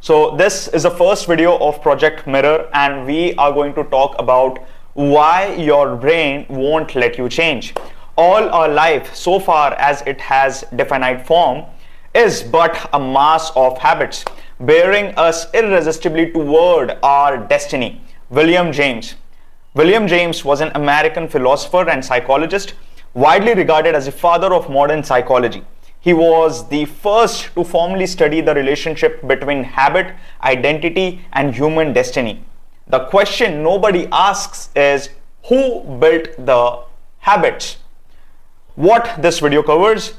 So this is the first video of Project Mirror, and we are going to talk about why your brain won't let you change. All our life so far as it has definite form is but a mass of habits bearing us irresistibly toward our destiny. William James. William James was an American philosopher and psychologist, widely regarded as the father of modern psychology. He was the first to formally study the relationship between habit, identity, and human destiny. The question nobody asks is, who built the habits? What this video covers: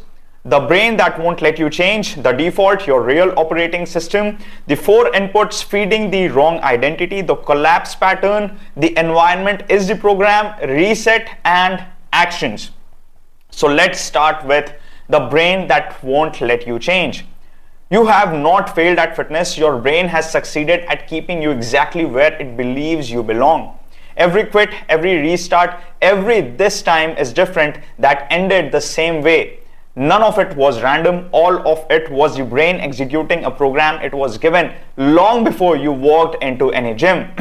the brain that won't let you change, the default, your real operating system, the 4 inputs feeding the wrong identity, the collapse pattern, the environment is the program, reset, and actions. So let's start with the brain that won't let you change. You have not failed at fitness. Your brain has succeeded at keeping you exactly where it believes you belong. Every quit, every restart, every this time is different that ended the same way. None of it was random. All of it was the brain executing a program it was given long before you walked into any gym.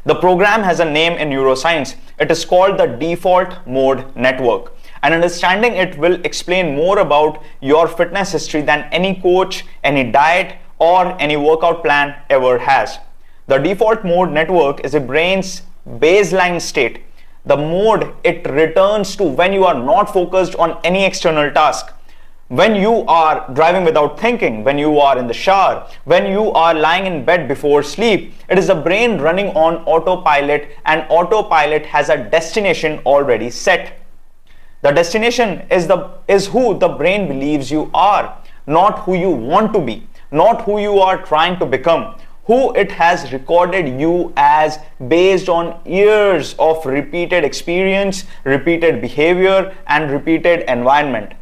The program has a name in neuroscience. It is called the default mode network. And understanding it will explain more about your fitness history than any coach, any diet, or any workout plan ever has. The default mode network is a brain's baseline state, the mode it returns to when you are not focused on any external task. When you are driving without thinking, when you are in the shower, when you are lying in bed before sleep, it is the brain running on autopilot, and autopilot has a destination already set. The destination is who the brain believes you are, not who you want to be, not who you are trying to become, who it has recorded you as based on years of repeated experience, repeated behavior, and repeated environment.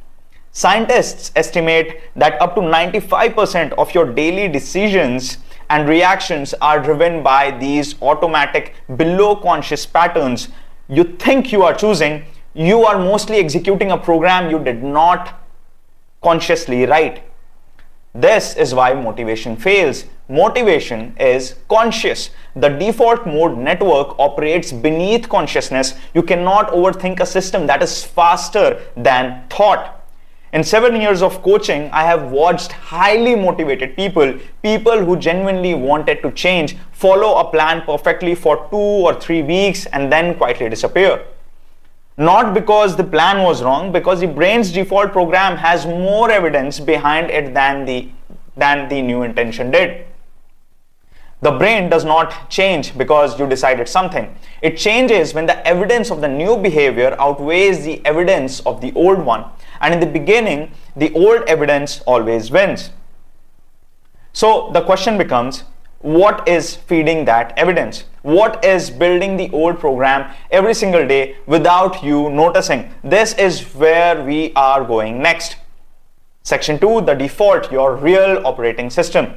Scientists estimate that up to 95% of your daily decisions and reactions are driven by these automatic below conscious patterns you think you are choosing. You are mostly executing a program you did not consciously write. This is why motivation fails. Motivation is conscious. The default mode network operates beneath consciousness. You cannot overthink a system that is faster than thought. In 7 years of coaching, I have watched highly motivated people who genuinely wanted to change, follow a plan perfectly for 2 or 3 weeks and then quietly disappear. Not because the plan was wrong, because the brain's default program has more evidence behind it than the new intention did. The brain does not change because you decided something. It changes when the evidence of the new behavior outweighs the evidence of the old one. And in the beginning, the old evidence always wins. So the question becomes, what is feeding that evidence? What is building the old program every single day without you noticing? This is where we are going next. Section 2, the default, your real operating system.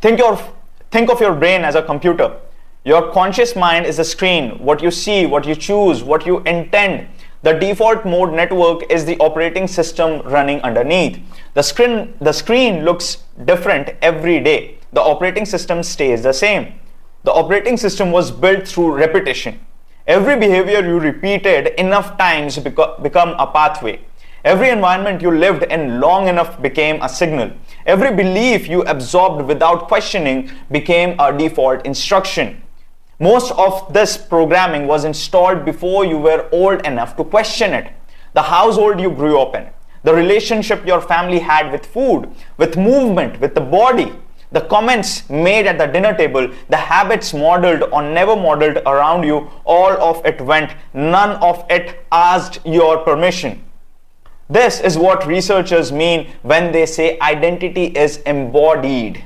Think of your brain as a computer. Your conscious mind is a screen, what you see, what you choose, what you intend. The default mode network is the operating system running underneath. The screen looks different every day. The operating system stays the same. The operating system was built through repetition. Every behavior you repeated enough times become a pathway. Every environment you lived in long enough became a signal. Every belief you absorbed without questioning became a default instruction. Most of this programming was installed before you were old enough to question it. The household you grew up in, the relationship your family had with food, with movement, with the body, the comments made at the dinner table, the habits modeled or never modeled around you, all of it went. None of it asked your permission. This is what researchers mean when they say identity is embodied.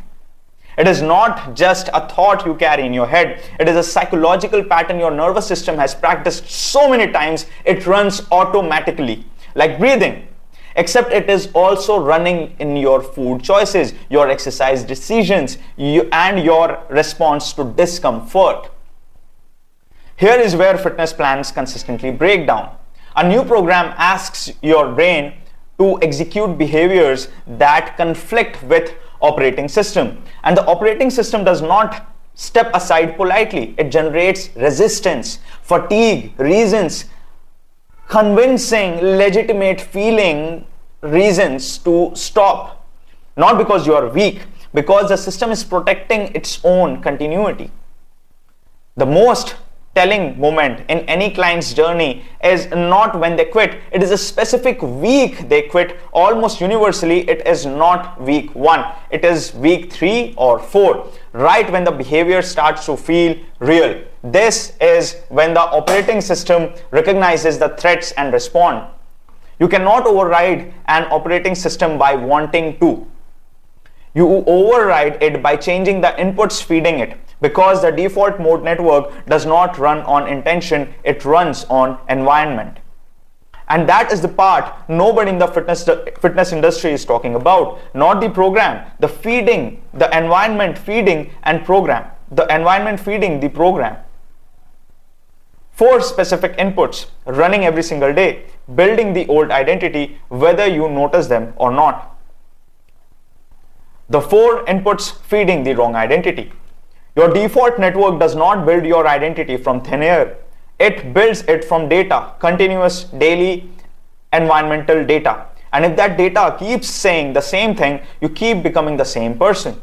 It is not just a thought you carry in your head. It is a psychological pattern your nervous system has practiced so many times, it runs automatically, like breathing. Except it is also running in your food choices, your exercise decisions, and your response to discomfort. Here is where fitness plans consistently break down. A new program asks your brain to execute behaviors that conflict with operating system. And the operating system does not step aside politely. It generates resistance, fatigue, reasons, convincing, legitimate feeling reasons to stop. Not because you are weak, because the system is protecting its own continuity. The most telling moment in any client's journey is not when they quit. It is a specific week they quit. Almost universally, it is not week 1. It is week 3 or 4, right when the behavior starts to feel real. This is when the operating system recognizes the threats and respond. You cannot override an operating system by wanting to. You override it by changing the inputs feeding it, because the default mode network does not run on intention, it runs on environment. And that is the part nobody in the fitness industry is talking about. Not the program, the feeding, the environment feeding and program. The environment feeding the program. 4 specific inputs running every single day, building the old identity whether you notice them or not. The 4 inputs feeding the wrong identity. Your default network does not build your identity from thin air. It builds it from data, continuous daily environmental data. And if that data keeps saying the same thing, you keep becoming the same person.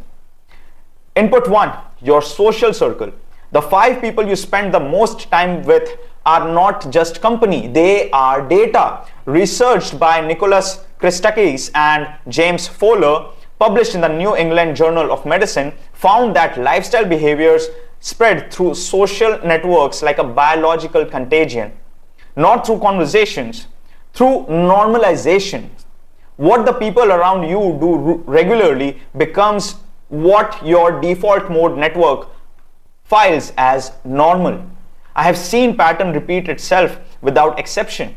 Input 1, your social circle. The 5 people you spend the most time with are not just company, they are data. Researched by Nicholas Christakis and James Fowler, published in the New England Journal of Medicine, found that lifestyle behaviors spread through social networks like a biological contagion, not through conversations, through normalization. What the people around you do regularly becomes what your default mode network files as normal. I have seen pattern repeat itself without exception.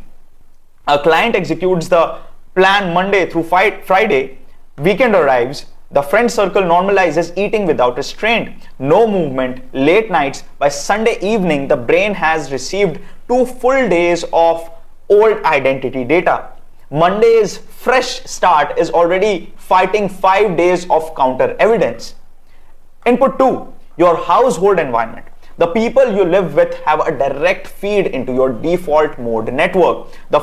A client executes the plan Monday through Friday. Weekend arrives, the friend circle normalizes eating without restraint, no movement, late nights. By Sunday evening, the brain has received 2 full days of old identity data. Monday's fresh start is already fighting 5 days of counter evidence. Input 2, your household environment. The people you live with have a direct feed into your default mode network. The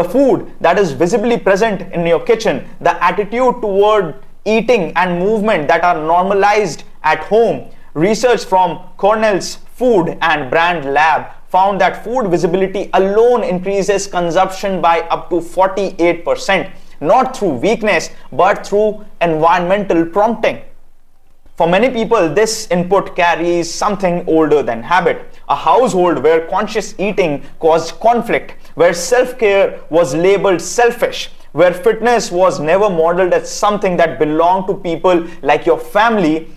food that is visibly present in your kitchen, the attitude toward eating and movement that are normalized at home. Research from Cornell's Food and Brand Lab found that food visibility alone increases consumption by up to 48%, not through weakness, but through environmental prompting. For many people, this input carries something older than habit. A household where conscious eating caused conflict, where self-care was labeled selfish, where fitness was never modeled as something that belonged to people like your family.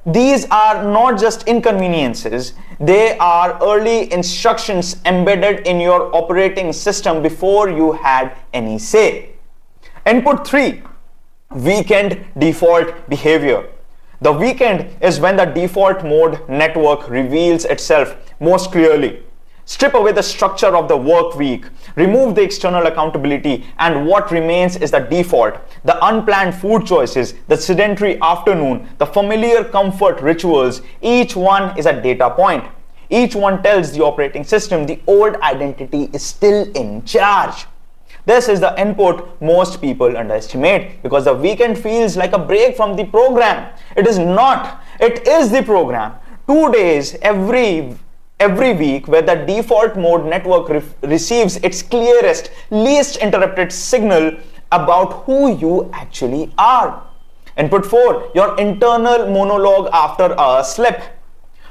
These are not just inconveniences, they are early instructions embedded in your operating system before you had any say. Input 3, weekend default behavior. The weekend is when the default mode network reveals itself most clearly. Strip away the structure of the work week, remove the external accountability, and what remains is the default. The unplanned food choices, the sedentary afternoon, the familiar comfort rituals, each one is a data point. Each one tells the operating system the old identity is still in charge. This is the input most people underestimate, because the weekend feels like a break from the program. It is not. It is the program. 2 days every week where the default mode network receives its clearest, least interrupted signal about who you actually are. Input 4, your internal monologue after a slip.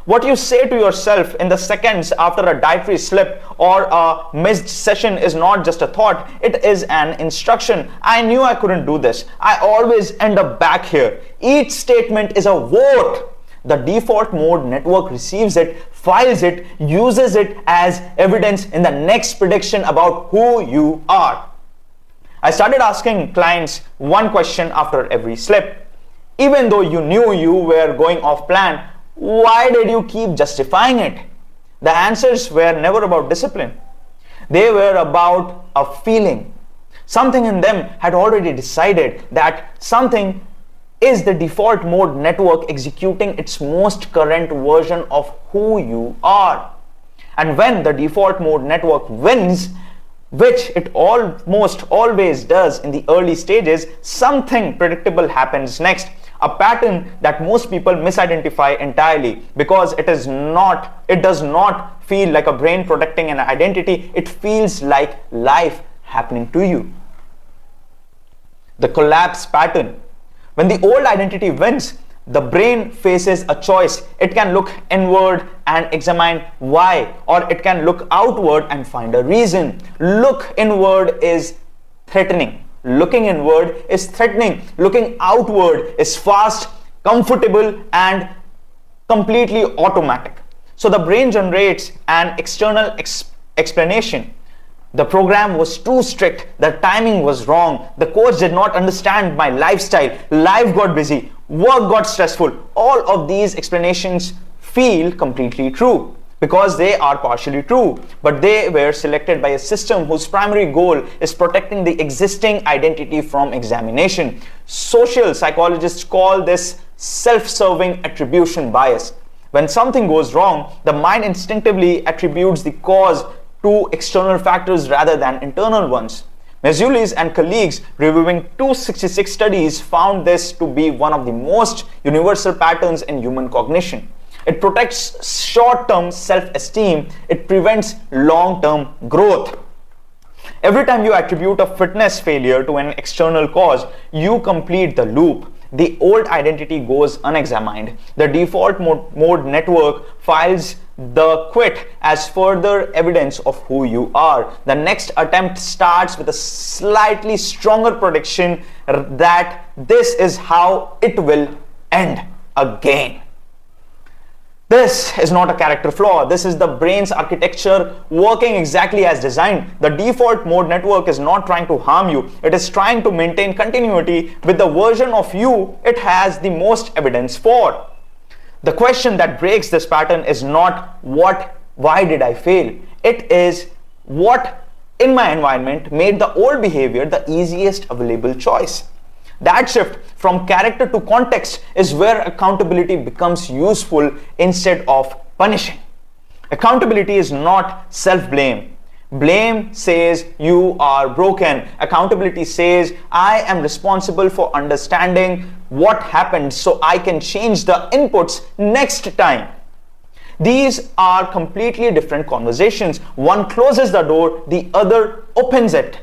What you say to yourself in the seconds after a dietary slip or a missed session is not just a thought, it is an instruction. I knew I couldn't do this. I always end up back here. Each statement is a vote. The default mode network receives it, files it, uses it as evidence in the next prediction about who you are. I started asking clients one question after every slip. Even though you knew you were going off plan, why did you keep justifying it? The answers were never about discipline. They were about a feeling. Something in them had already decided that something is the default mode network executing its most current version of who you are. And when the default mode network wins, which it almost always does in the early stages, something predictable happens next. A pattern that most people misidentify entirely, because it does not feel like a brain protecting an identity. It feels like life happening to you. The collapse pattern. When the old identity wins, the brain faces a choice. It can look inward and examine why, or it can look outward and find a reason. Look inward is threatening. Looking inward is threatening. Looking outward is fast, comfortable, and completely automatic. So the brain generates an external explanation. The program was too strict. The timing was wrong. The coach did not understand my lifestyle. Life got busy. Work got stressful. All of these explanations feel completely true because they are partially true, but they were selected by a system whose primary goal is protecting the existing identity from examination. Social psychologists call this self-serving attribution bias. When something goes wrong, the mind instinctively attributes the cause to external factors rather than internal ones. Mazzullis and colleagues, reviewing 266 studies, found this to be one of the most universal patterns in human cognition. It protects short-term self-esteem. It prevents long-term growth. Every time you attribute a fitness failure to an external cause, you complete the loop. The old identity goes unexamined. The default mode network files the quit as further evidence of who you are. The next attempt starts with a slightly stronger prediction that this is how it will end again. This is not a character flaw. This is the brain's architecture working exactly as designed. The default mode network is not trying to harm you. It is trying to maintain continuity with the version of you it has the most evidence for. The question that breaks this pattern is not why did I fail? It is what in my environment made the old behavior the easiest available choice. That shift from character to context is where accountability becomes useful instead of punishing. Accountability is not self-blame. Blame says you are broken. Accountability says I am responsible for understanding what happened so I can change the inputs next time. These are completely different conversations. One closes the door, the other opens it.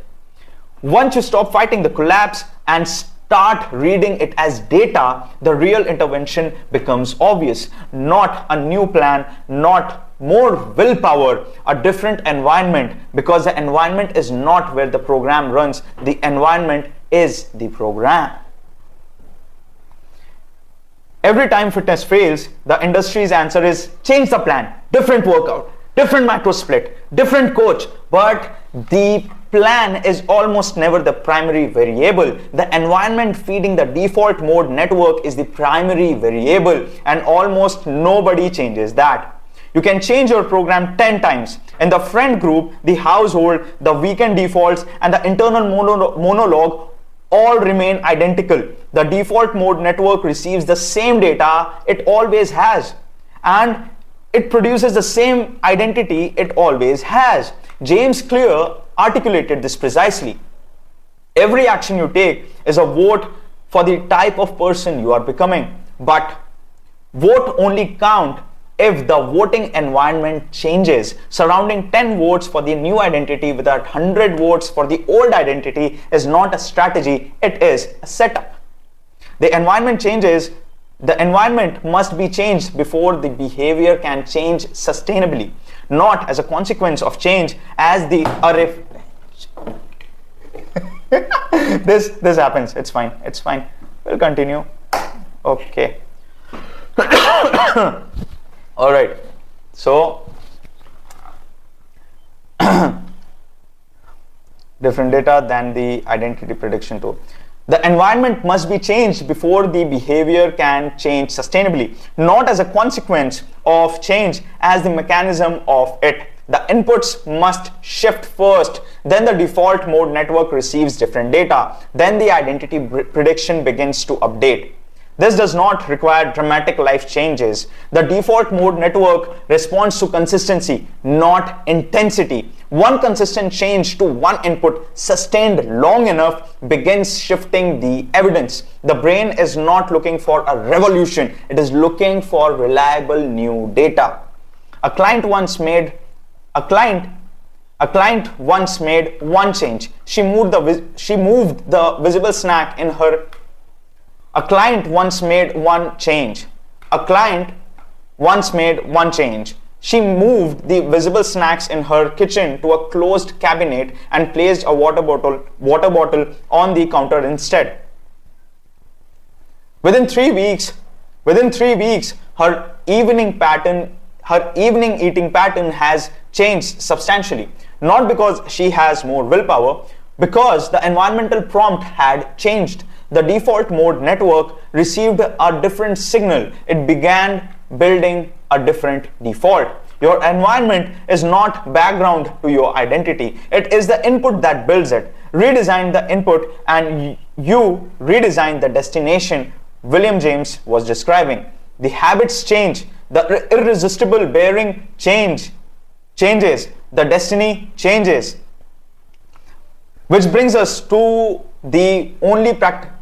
Once you stop fighting the collapse and start reading it as data, the real intervention becomes obvious. Not a new plan, not more willpower, a different environment, because the environment is not where the program runs. The environment is the program. Every time fitness fails, the industry's answer is change the plan, different workout, different macro split, different coach, but the plan is almost never the primary variable. The environment feeding the default mode network is the primary variable, and almost nobody changes that. You can change your program 10 times. In the friend group, the household, the weekend defaults, and the internal monologue all remain identical. The default mode network receives the same data it always has, and it produces the same identity it always has. James Clear articulated this precisely. Every action you take is a vote for the type of person you are becoming, but vote only count if the voting environment changes. Surrounding 10 votes for the new identity with 100 votes for the old identity is not a strategy, it is a setup. The environment changes. The environment must be changed before the behavior can change sustainably, not as a consequence of change as the this happens. It's fine. We'll continue. Okay. All right. So different data than the identity prediction tool. The environment must be changed before the behavior can change sustainably, not as a consequence of change as the mechanism of it. The inputs must shift first, then the default mode network receives different data, then the identity prediction begins to update. This does not require dramatic life changes. The default mode network responds to consistency, not intensity. One consistent change to one input sustained long enough begins shifting the evidence. The brain is not looking for a revolution, it is looking for reliable new data. A client once made one change. She moved the visible snack in her. A client once made one change. A client once made one change. She moved the visible snacks in her kitchen to a closed cabinet and placed a water bottle on the counter instead. Within 3 weeks, her evening eating pattern has changed substantially. Not because she has more willpower, because the environmental prompt had changed. The default mode network received a different signal. It began building a different default. Your environment is not background to your identity. It is the input that builds it. Redesign the input and you redesign the destination William James was describing. The habits change. The irresistible bearing changes. The destiny changes. Which brings us to the only practical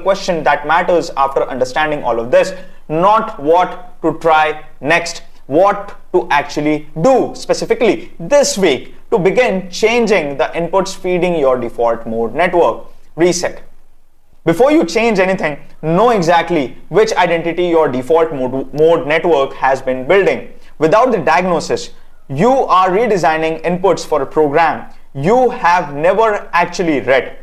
question that matters after understanding all of this. Not what to try next, what to actually do specifically this week to begin changing the inputs feeding your default mode network. Reset. Before you change anything, know exactly which identity your default mode network has been building. Without the diagnosis, you are redesigning inputs for a program you have never actually read.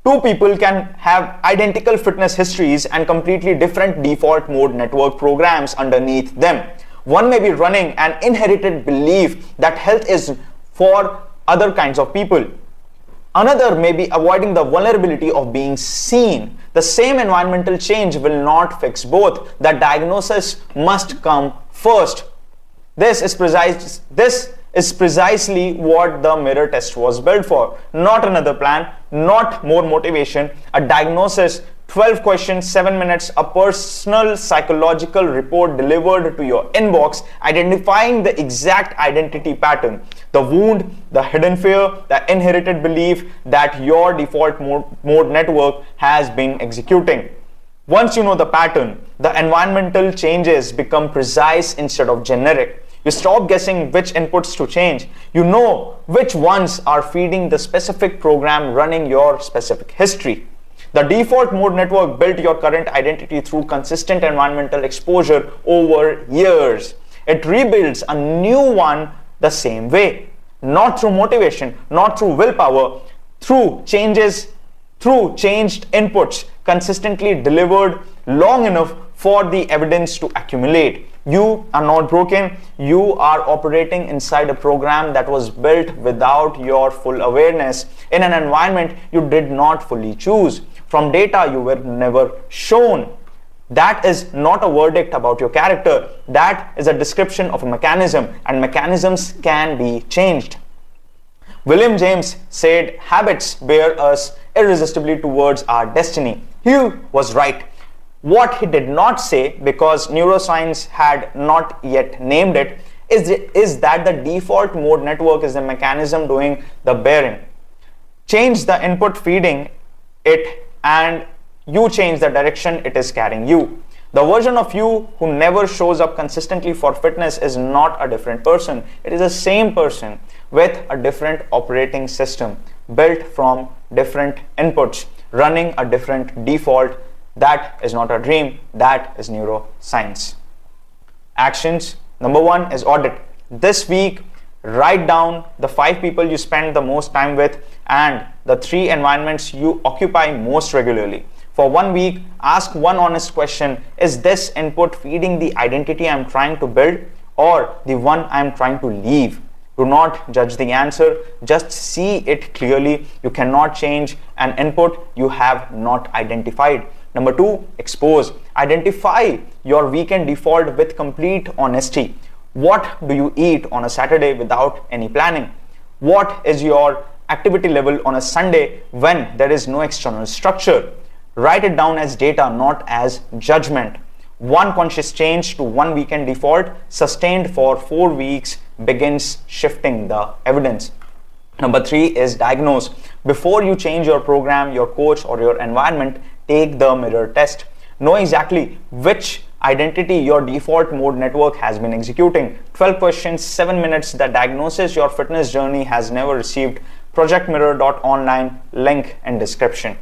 Two people can have identical fitness histories and completely different default mode network programs underneath them. One may be running an inherited belief that health is for other kinds of people. Another may be avoiding the vulnerability of being seen. The same environmental change will not fix both. The diagnosis must come first. This is precisely what the mirror test was built for. Not another plan, not more motivation, a diagnosis, 12 questions, 7 minutes, a personal psychological report delivered to your inbox, identifying the exact identity pattern, the wound, the hidden fear, the inherited belief that your default mode network has been executing. Once you know the pattern, the environmental changes become precise instead of generic. You stop guessing which inputs to change. You know which ones are feeding the specific program running your specific history. The default mode network built your current identity through consistent environmental exposure over years. It rebuilds a new one the same way. Not through motivation, not through willpower, through changed inputs consistently delivered long enough for the evidence to accumulate. You are not broken. You are operating inside a program that was built without your full awareness in an environment you did not fully choose, from data you were never shown. That is not a verdict about your character. That is a description of a mechanism, and mechanisms can be changed. William James said habits bear us irresistibly towards our destiny. He was right. What he did not say, because neuroscience had not yet named it, is that the default mode network is the mechanism doing the bearing. Change the input feeding it and you change the direction it is carrying you. The version of you who never shows up consistently for fitness is not a different person. It is the same person with a different operating system built from different inputs, running a different default. That is not a dream, that is neuroscience. Actions. Number 1 is audit. This week, write down the 5 people you spend the most time with and the 3 environments you occupy most regularly. For 1 week, ask one honest question: is this input feeding the identity I'm trying to build or the one I'm trying to leave? Do not judge the answer, just see it clearly. You cannot change an input you have not identified. Number 2, expose. Identify your weekend default with complete honesty. What do you eat on a Saturday without any planning? What is your activity level on a Sunday when there is no external structure. Write it down as data, not as judgment. One conscious change to one weekend default sustained for 4 weeks begins shifting the evidence. Number 3 is diagnose. Before you change your program, your coach, or your environment, take the mirror test. Know exactly which identity your default mode network has been executing. 12 questions, 7 minutes. The diagnosis your fitness journey has never received. Projectmirror.online, link in description.